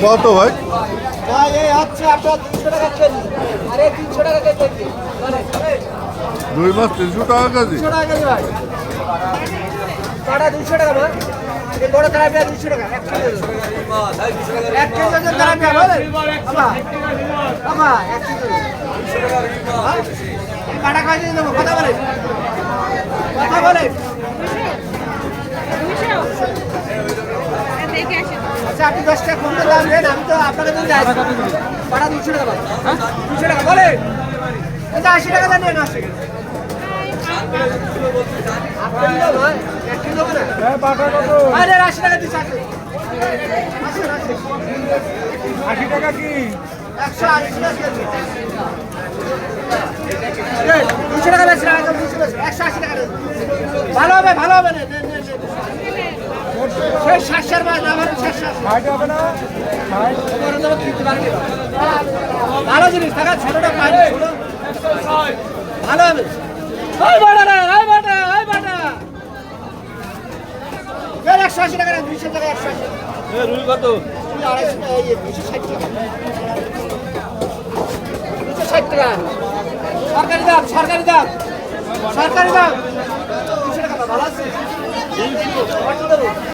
কত ভাই? ভাই এই হচ্ছে আপনার 300 টাকা কেজি। আরে 300 টাকা কেজি। রুই মাছ 300 টাকা কেজি। 300 টাকা কেজি ভাই। কটা 200 টাকা ভাই? এই বড় তেলাপিয়া 200 টাকা 1 কেজি। 1 কেজি ওজন তেলাপিয়া বলেন? বাবা। বাবা 1 কেজি। 200 টাকা রুই মাছ। এই কাটা কয় কেজি দেবো? কথা বলেন। কথা বলেন। আচ্ছা আপনি 10 টাকা কমতে দাম দেন, আমি তো আপনাকে দিন যাই। কটা 200 টাকা ভাই? হ্যাঁ 200 টাকা বলেন। এটা 80 টাকা দেন, 80 টাকা। আপনি দাও ভাই, 1 কিলো করে। হ্যাঁ বাটা কত? আরে 80 টাকা দিছি। 80 টাকা কি? 180 টাকা কেজি। 200 টাকা বেশি না, 180 টাকা দেন। ভালো হবে, ভালো হবে না। দেন, দেন, দেন। শেষ 60 মাস না ভালো, শেষ 60 হবে না। ভালো জিনিস থাকা, ছোটটা পাইনি, ছোট ভালো হবে। ওই বাটা না, ওই বাটা, ওই বাটা। 180 টাকা, 200 টাকা 180। রুই কত? 260 টাকা, 260 টাকা। 260 টাকা। সরকারি দাম, সরকারি দাম, সরকারি দাম। 200 টাকা ভালো আছে।